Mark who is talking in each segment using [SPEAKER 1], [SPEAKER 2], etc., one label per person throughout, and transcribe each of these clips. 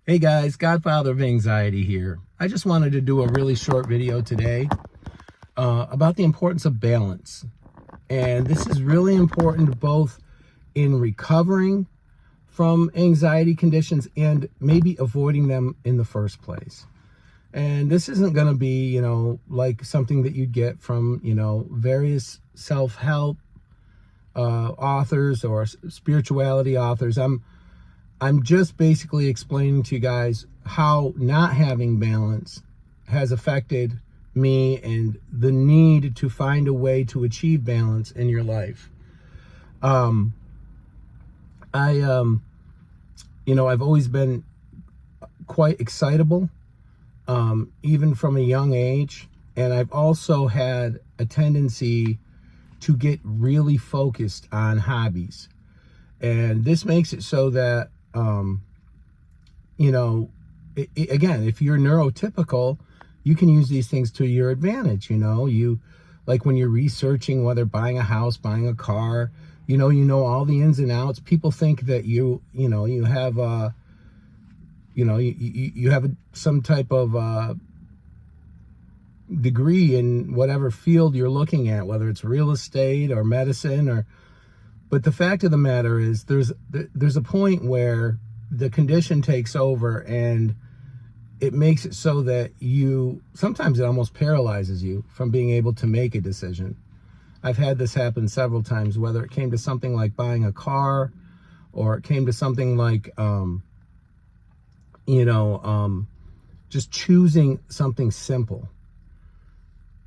[SPEAKER 1] Hey guys, Godfather of Anxiety here. I just wanted to do a really short video today about the importance of balance. And this is really important both in recovering from anxiety conditions and maybe avoiding them in the first place. And this isn't going to be, like something that you'd get from, various self-help authors or spirituality authors. I'm just basically explaining to you guys how not having balance has affected me and the need to find a way to achieve balance in your life. Um, I've always been quite excitable, even from a young age. And I've also had a tendency to get really focused on hobbies. And this makes it so that, again, if you're neurotypical, you can use these things to your advantage. You like when you're researching whether buying a house, buying a car, you know all the ins and outs. People think that you have you have some type of degree in whatever field you're looking at, whether it's real estate or medicine. But the fact of the matter is there's a point where the condition takes over and it makes it so that sometimes it almost paralyzes you from being able to make a decision. I've had this happen several times, whether it came to something like buying a car or it came to something like, just choosing something simple.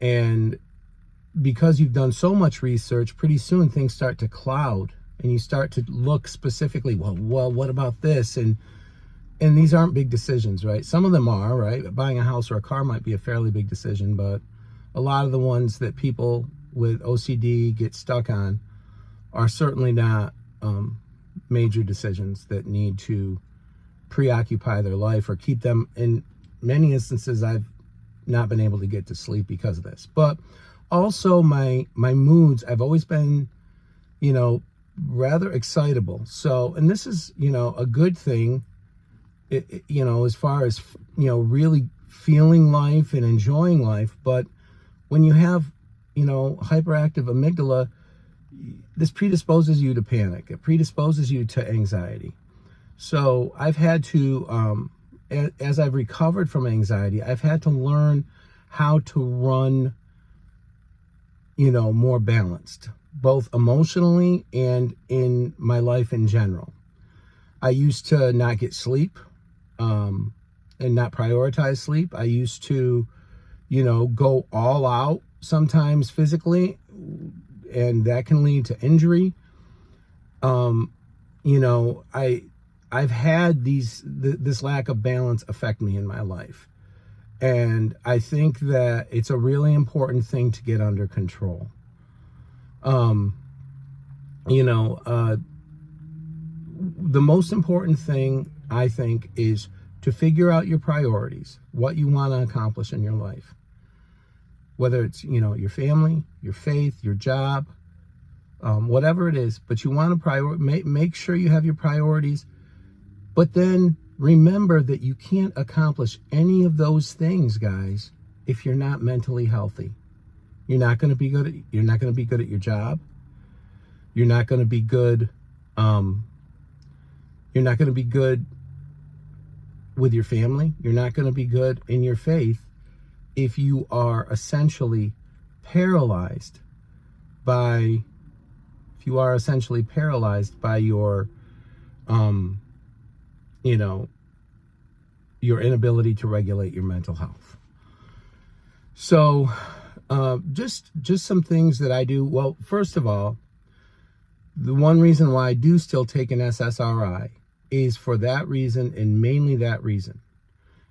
[SPEAKER 1] And because you've done so much research, pretty soon things start to cloud and you start to look specifically, well, what about this? And these aren't big decisions, right? Some of them are, right? Buying a house or a car might be a fairly big decision, but a lot of the ones that people with OCD get stuck on are certainly not major decisions that need to preoccupy their life or keep them. In many instances, I've not been able to get to sleep because of this. But also my moods, I've always been, rather excitable. So, and this is, a good thing, as far as, really feeling life and enjoying life. But when you have, hyperactive amygdala, this predisposes you to panic. It predisposes you to anxiety. So I've had to, as I've recovered from anxiety, I've had to learn how to run, more balanced, both emotionally and in my life in general. I used to not get sleep, and not prioritize sleep. I used to, go all out sometimes physically, and that can lead to injury. I've had this lack of balance affect me in my life. And I think that it's a really important thing to get under control. The most important thing, I think, is to figure out your priorities, what you want to accomplish in your life. Whether it's, your family, your faith, your job, whatever it is, but you want to make sure you have your priorities. But then remember that you can't accomplish any of those things, guys, if you're not mentally healthy. You're not going to be good at your job. You're not going to be good. You're not going to be good with your family. You're not going to be good in your faith if you are essentially paralyzed by your your inability to regulate your mental health. So, just some things that I do. Well, first of all, the one reason why I do still take an SSRI is for that reason, and mainly that reason.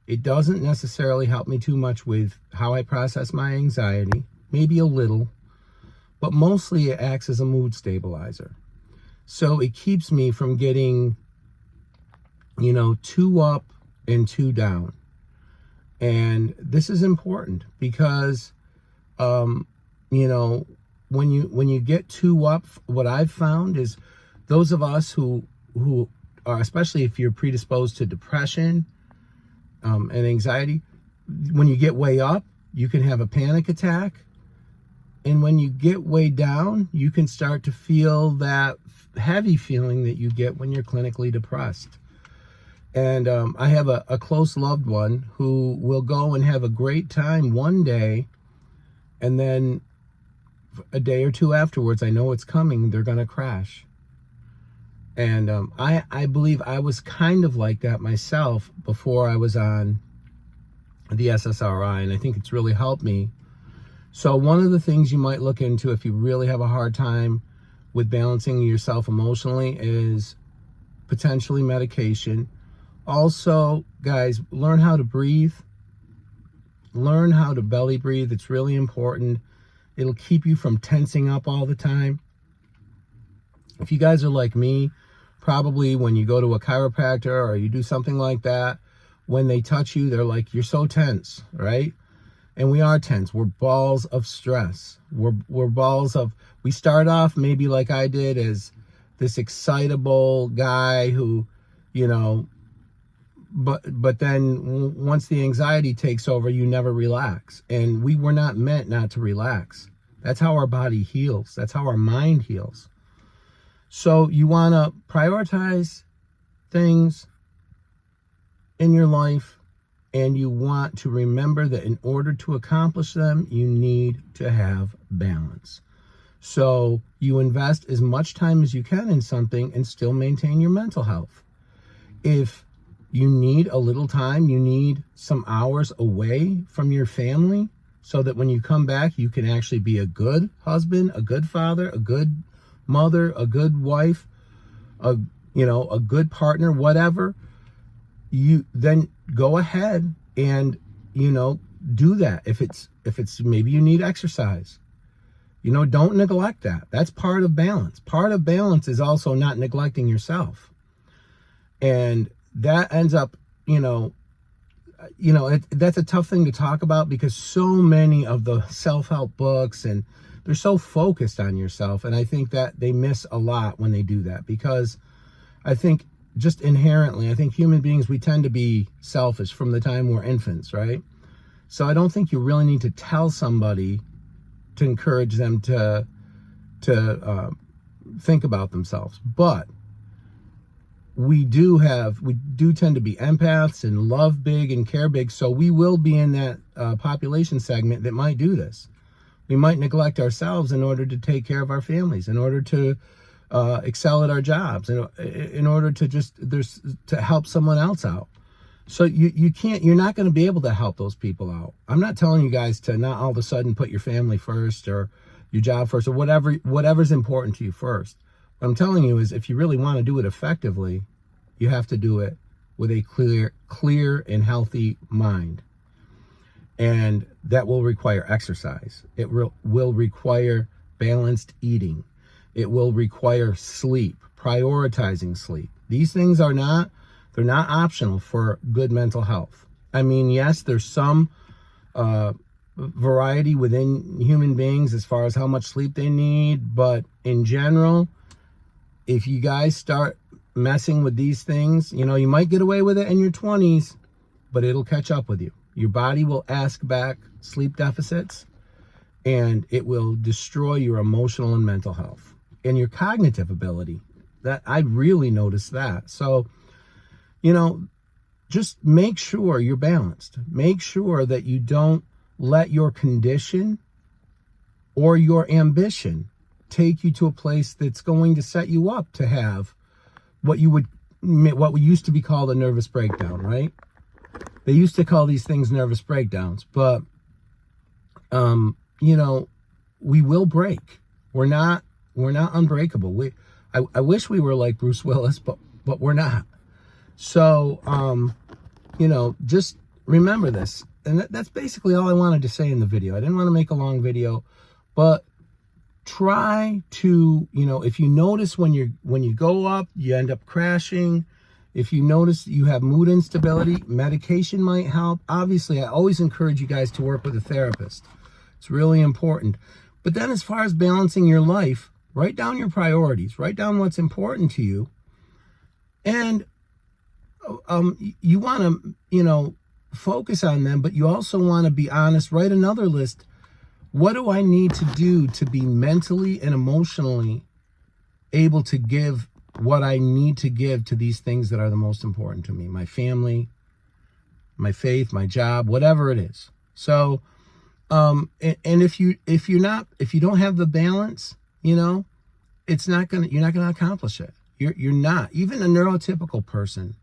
[SPEAKER 1] It doesn't necessarily help me too much with how I process my anxiety, maybe a little, but mostly it acts as a mood stabilizer. So it keeps me from getting, too up and too down. And this is important because, when you get too up, what I've found is those of us who especially if you're predisposed to depression and anxiety, when you get way up, you can have a panic attack. And when you get way down, you can start to feel that heavy feeling that you get when you're clinically depressed. And I have a close loved one who will go and have a great time one day, and then a day or two afterwards, I know it's coming, they're going to crash. And I believe I was kind of like that myself before I was on the SSRI, and I think it's really helped me. So one of the things you might look into if you really have a hard time with balancing yourself emotionally is potentially medication. Also, guys, learn how to breathe. Learn how to belly breathe. It's really important. It'll keep you from tensing up all the time. If you guys are like me, probably when you go to a chiropractor or you do something like that, when they touch you, they're like, you're so tense, right? And we are tense. We're balls of stress. We're balls of, we start off maybe like I did as this excitable guy who, you know, but then once the anxiety takes over, you never relax. And we were not meant not to relax. That's how our body heals. That's how our mind heals. So you want to prioritize things in your life, and you want to remember that in order to accomplish them, you need to have balance. So you invest as much time as you can in something and still maintain your mental health. If you need a little time, you need some hours away from your family so that when you come back, you can actually be a good husband, a good father, a good mother, a good wife, a good partner, whatever. You then go ahead and, do that. If it's maybe you need exercise, don't neglect that. That's part of balance. Part of balance is also not neglecting yourself. And that ends up, that's a tough thing to talk about because so many of the self-help books, and they're so focused on yourself. And I think that they miss a lot when they do that, because I think just inherently, I think human beings, we tend to be selfish from the time we're infants, right? So I don't think you really need to tell somebody to encourage them to think about themselves. But we do tend to be empaths and love big and care big. So we will be in that population segment that might do this. We might neglect ourselves in order to take care of our families, in order to excel at our jobs, in order to help someone else out. So you're not going to be able to help those people out. I'm not telling you guys to not all of a sudden put your family first or your job first or whatever's important to you first. What I'm telling you is if you really want to do it effectively, you have to do it with a clear and healthy mind. And that will require exercise. It will require balanced eating. It will require sleep, prioritizing sleep. These things they're not optional for good mental health. I mean, yes, there's some variety within human beings as far as how much sleep they need, but in general, if you guys start messing with these things, you might get away with it in your 20s, but it'll catch up with you. Your body will ask back sleep deficits, and it will destroy your emotional and mental health and your cognitive ability. That I really noticed that. So, just make sure you're balanced. Make sure that you don't let your condition or your ambition take you to a place that's going to set you up to have what we used to be called a nervous breakdown, right? They used to call these things nervous breakdowns, but we will break. We're not unbreakable. I wish we were like Bruce Willis, but we're not. So just remember this. And that's basically all I wanted to say in the video. I didn't want to make a long video, but try to, if you notice when you go up, you end up crashing. If you notice you have mood instability, medication might help. Obviously, I always encourage you guys to work with a therapist. It's really important. But then as far as balancing your life, write down your priorities. Write down what's important to you. And you want to, you know, focus on them, but you also want to be honest. Write another list. What do I need to do to be mentally and emotionally able to give what I need to give to these things that are the most important to me? My family, my faith, my job, whatever it is. So, and if you don't have the balance, you know, you're not gonna accomplish it. You're not. Even a neurotypical person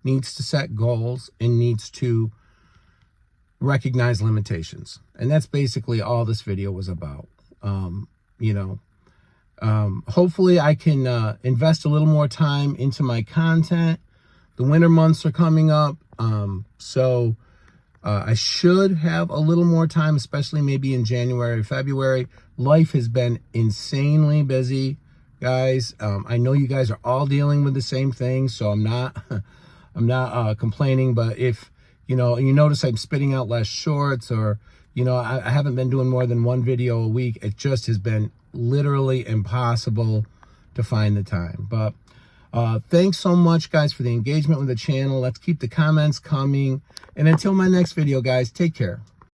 [SPEAKER 1] needs to set goals and needs to recognize limitations. And that's basically all this video was about. You know, hopefully I can invest a little more time into my content. The winter months are coming up. So I should have a little more time, especially maybe in January or February. Life has been insanely busy, guys. I know you guys are all dealing with the same thing, so I'm not complaining. But if you know, you notice I'm spitting out less shorts, or you know, I haven't been doing more than one video a week. It just has been literally impossible to find the time. But thanks so much, guys, for the engagement with the channel. Let's keep the comments coming. And until my next video, guys, take care.